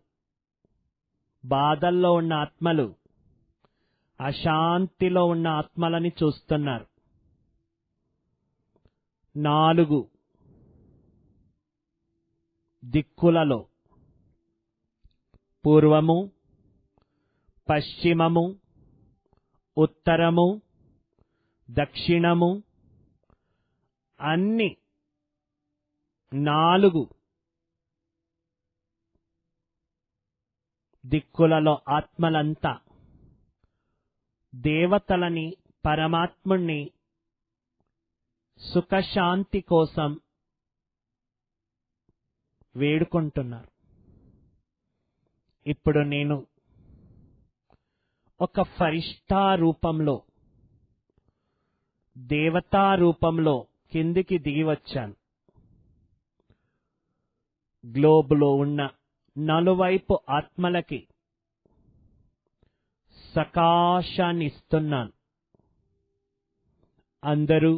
బాధల్లో ఉన్న ఆత్మలు, అశాంతిలో ఉన్న ఆత్మలని చూస్తున్నారు. 4 దిక్కులలో పూర్వము, పశ్చిమము, ఉత్తరము, దక్షిణము అన్ని 4 దిక్కులలో ఆత్మలంతా దేవతలని, పరమాత్ముణ్ణి సుఖశాంతి కోసం వేడుకుంటున్నారు. ఇప్పుడు నేను ఒక ఫరిష్ఠా రూపంలో, దేవతా రూపంలో కిందికి దిగి వచ్చాను. గ్లోబులో ఉన్న నలువైపు ఆత్మలకి సకాశాన్ని ఇస్తున్నాను. అందరూ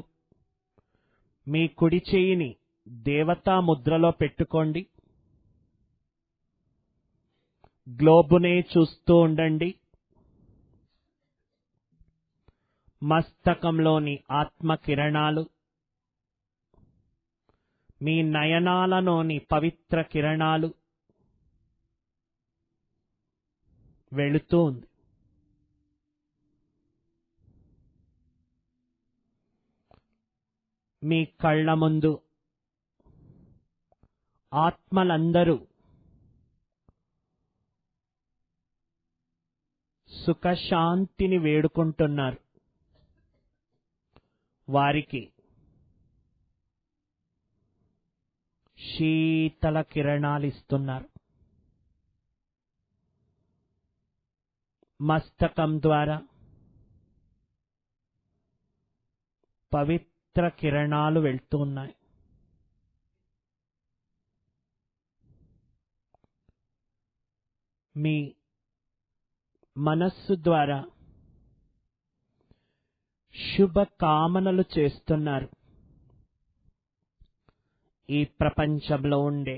మీ కుడి చేయిని దేవతా ముద్రలో పెట్టుకోండి. గ్లోబునే చూస్తూ ఉండండి. మస్తకంలోని ఆత్మ కిరణాలు మీ నయనాలలోని పవిత్ర కిరణాలు వెళుతూ ఉంది. మీ కళ్ళ ముందు ఆత్మలందరూ సుఖశాంతిని వేడుకుంటున్నారు. వారికి శీతల కిరణాలు ఇస్తున్నారు. మస్తకం ద్వారా పవిత్ర కిరణాలు వెళ్తున్నాయి. మీ మనస్సు ద్వారా శుభకామనలు చేస్తున్నారు. ఈ ప్రపంచంలో ఉండే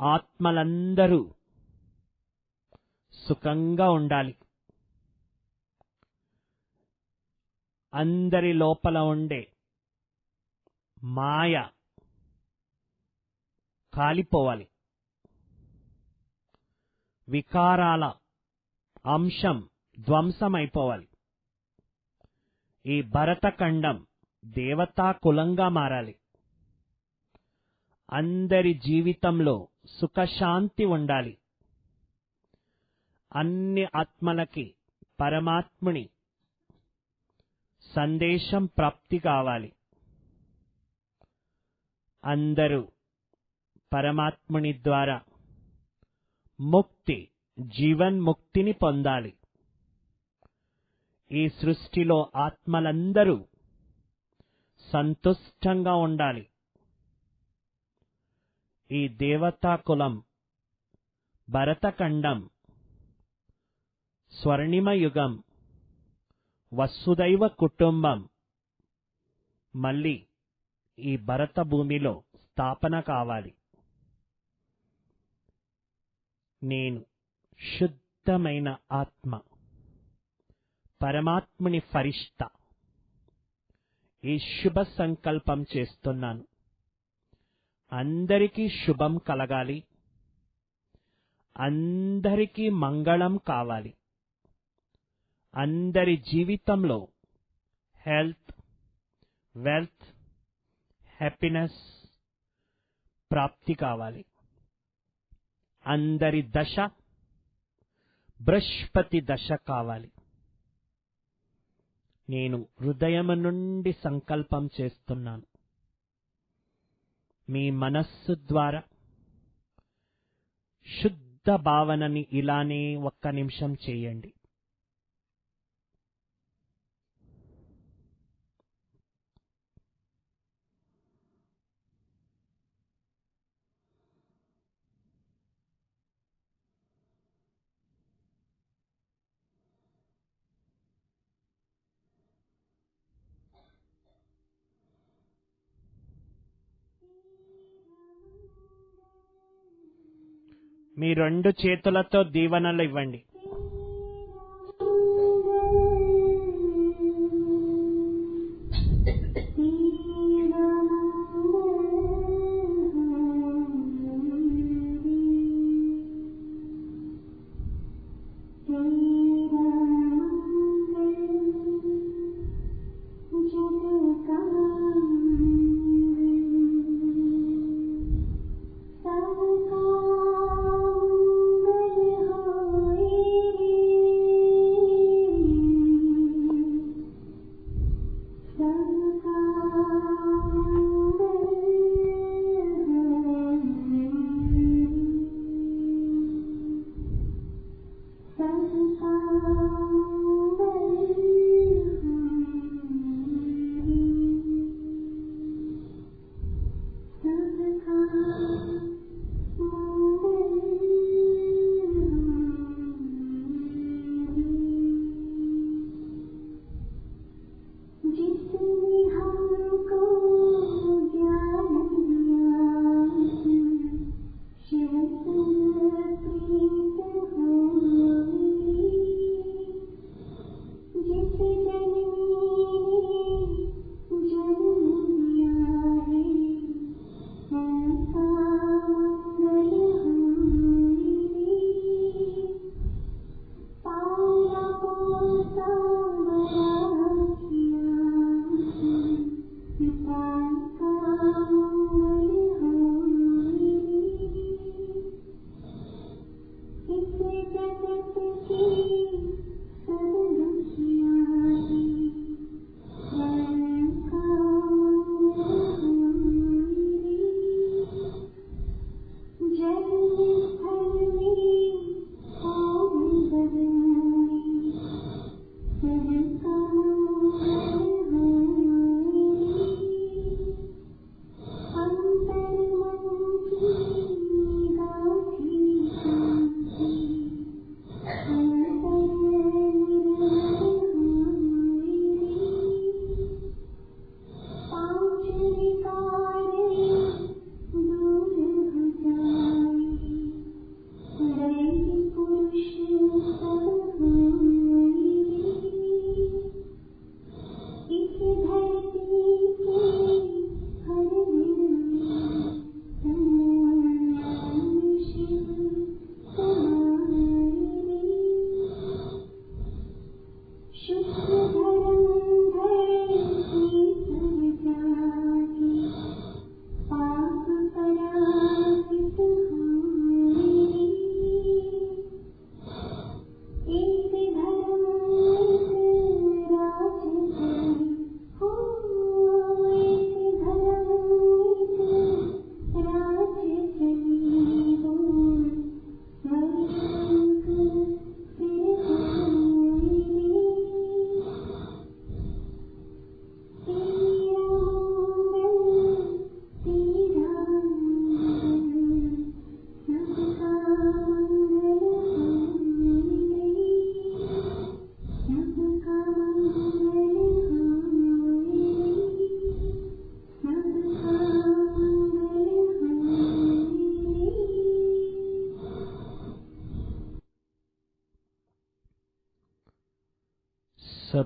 ఆత్మలందరూ సుఖంగా ఉండాలి. అందరి లోపల ఉండే మాయ కాలిపోవాలి. వికారాల అంశం ధ్వంసమైపోవాలి. ఈ భరతఖండం దేవతా కులంగా మారాలి. అందరి జీవితంలో సుఖశాంతి ఉండాలి. అన్ని ఆత్మలకి పరమాత్ముని సందేశం ప్రాప్తి కావాలి. అందరూ పరమాత్ముని ద్వారా ముక్తి, జీవన్ముక్తిని పొందాలి. ఈ సృష్టిలో ఆత్మలందరూ సంతుష్టంగా ఉండాలి. ఈ దేవతా కులం భరతఖండం స్వర్ణిమ యుగం, వసుదైవ కుటుంబం మళ్ళీ ఈ భరత భూమిలో స్థాపన కావాలి. నేను శుద్ధమైన ఆత్మ, పరమాత్ముని ఫరిష్తా. ఈ శుభ సంకల్పం చేస్తున్నాను. అందరికీ శుభం కలగాలి. అందరికీ మంగళం కావాలి. అందరి జీవితంలో హెల్త్, వెల్త్, హ్యాపీనెస్ ప్రాప్తి కావాలి. అందరి దశ బృహస్పతి దశ కావాలి. నేను హృదయం నుండి సంకల్పం చేస్తున్నాను. మీ మనస్సు ద్వారా శుద్ధ భావనని ఇలానే 1 నిమిషం చేయండి. మీ 2 చేతులతో దీవెనలు ఇవ్వండి.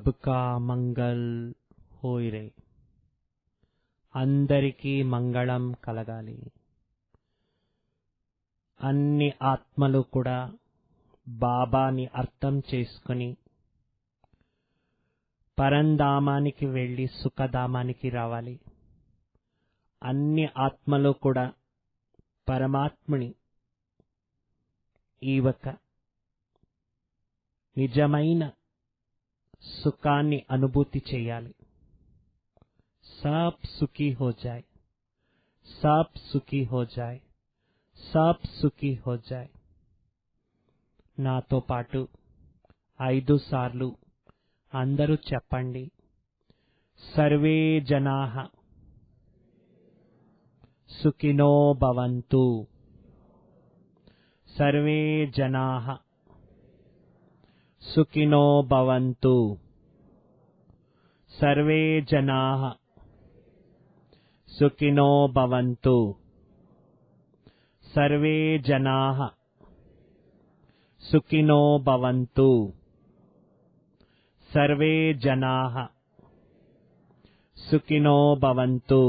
सबका मंगल होई रे అందరికీ మంగళం కలగాలి. అన్ని ఆత్మలు కూడా బాబాని అర్థం చేసుకుని పరంధామానికి వెళ్ళి సుఖధామానికి రావాలి. అన్ని ఆత్మలు కూడా పరమాత్ముని ఈ ఒక నిజమైన సుఖాన్ని అనుభూతి చేయాలి. सब सुखी हो जाए, सब सुखी हो जाए, सब सुखी हो जाए. నాతో పాటు 5 సార్లు అందరూ చెప్పండి. సర్వే జనాః సుఖినో భవంతు. సర్వే జనాః సుఖినో భవంతు. సర్వే జనాః సుఖినో భవంతు. సర్వే జనాః సుఖినో భవంతు. సర్వే జనాః సుఖినో భవంతు.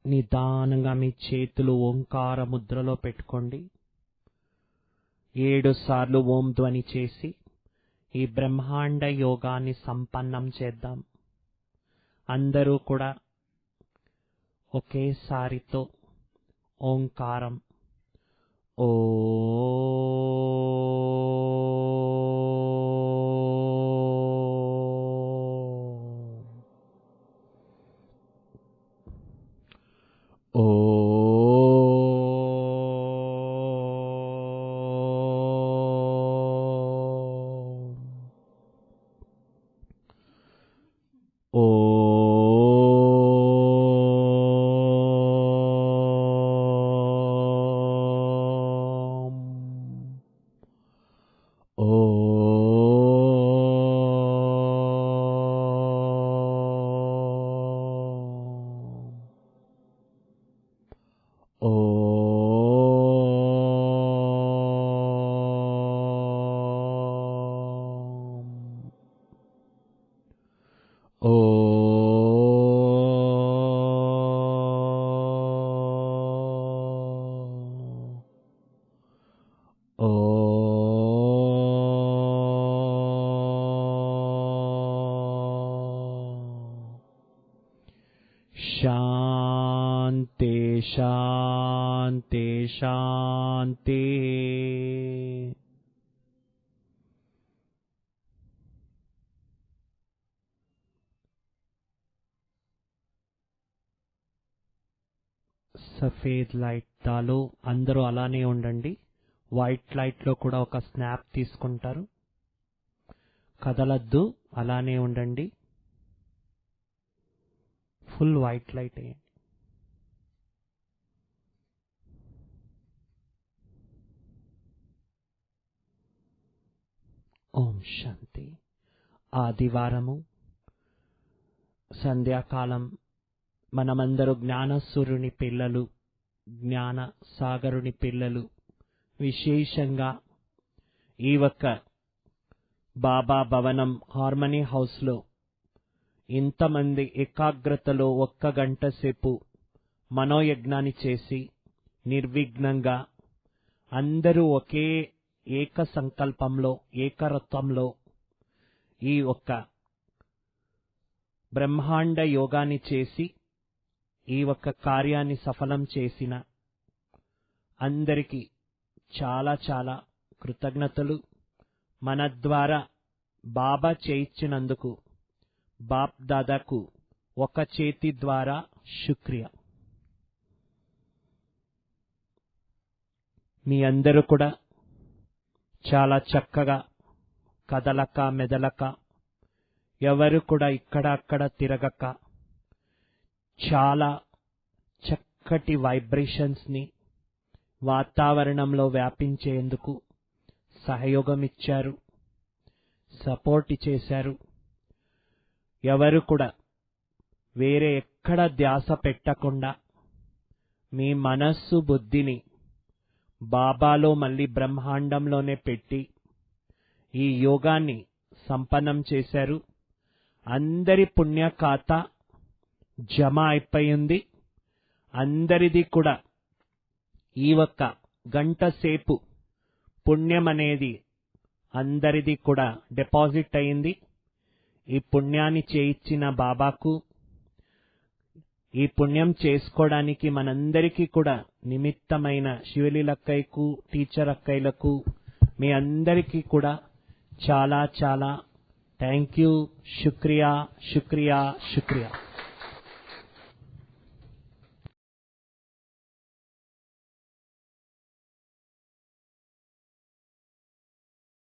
నిదానంగా మీ చేతులు ఓంకార ముద్రలో పెట్టుకోండి. 7 సార్లు ఓం ధ్వని చేసి ఈ బ్రహ్మాండ యోగాన్ని సంపన్నం చేద్దాం. అందరూ కూడా ఒకేసారితో ఓంకారం ఓ शांति शांति शांति. సఫేద్ లైట్ దాలో అందరూ అలానే ఉండండి. వైట్ లైట్ లో కూడా ఒక స్నాప్ తీసుకుంటారు. కదలద్దు, అలానే ఉండండి. ఫుల్ వైట్ లైట్ వేయండి. ఓం శాంతి. ఆదివారము సంధ్యాకాలం మనమందరూ జ్ఞానసూర్యుని పిల్లలు, జ్ఞాన సాగరుని పిల్లలు. విశేషంగా ఈ ఒక్క బాబా భవనం హార్మనీ హౌస్లో ఇంతమంది ఏకాగ్రతలో 1 గంట సేపు మనోయజ్ఞాన్ని చేసి నిర్విఘ్నంగా అందరూ ఒకే ఏక సంకల్పంలో, ఏకరత్వంలో ఈ ఒక్క బ్రహ్మాండ యోగాన్ని చేసి ఈ ఒక్క కార్యాన్ని సఫలం చేసిన అందరికీ చాలా చాలా కృతజ్ఞతలు. మన ద్వారా బాబా చేయించినందుకు బాప్ దాదాకు ఒక చేతి ద్వారా శుక్రియా. మీ అందరూ కూడా చాలా చక్కగా కదలక మెదలక, ఎవరు కూడా ఇక్కడ అక్కడ తిరగక, చాలా చక్కటి వైబ్రేషన్స్ని వాతావరణంలో వ్యాపించేందుకు సహయోగం ఇచ్చారు, సపోర్ట్ చేశారు. ఎవరు కూడా వేరే ఎక్కడ ధ్యాస పెట్టకుండా మీ మనస్సు బుద్ధిని బాబాలో మళ్ళీ బ్రహ్మాండంలోనే పెట్టి ఈ యోగాన్ని సంపన్నం చేశారు. అందరి పుణ్య ఖాతా జమ అయిపోయింది. అందరిది కూడా ఈ ఒక్క గంట సేపు పుణ్యం అనేది అందరిది కూడా డిపాజిట్ అయింది. ఈ పుణ్యాన్ని చేయించిన బాబాకు, ఈ పుణ్యం చేసుకోవడానికి మనందరికీ కూడా నిమిత్తమైన శివలీల అక్కయ్యకు, టీచర్ అక్కయ్యలకు, మీ అందరికీ కూడా చాలా చాలా థ్యాంక్ యూ. శుక్రియా శుక్రియా శుక్రియా.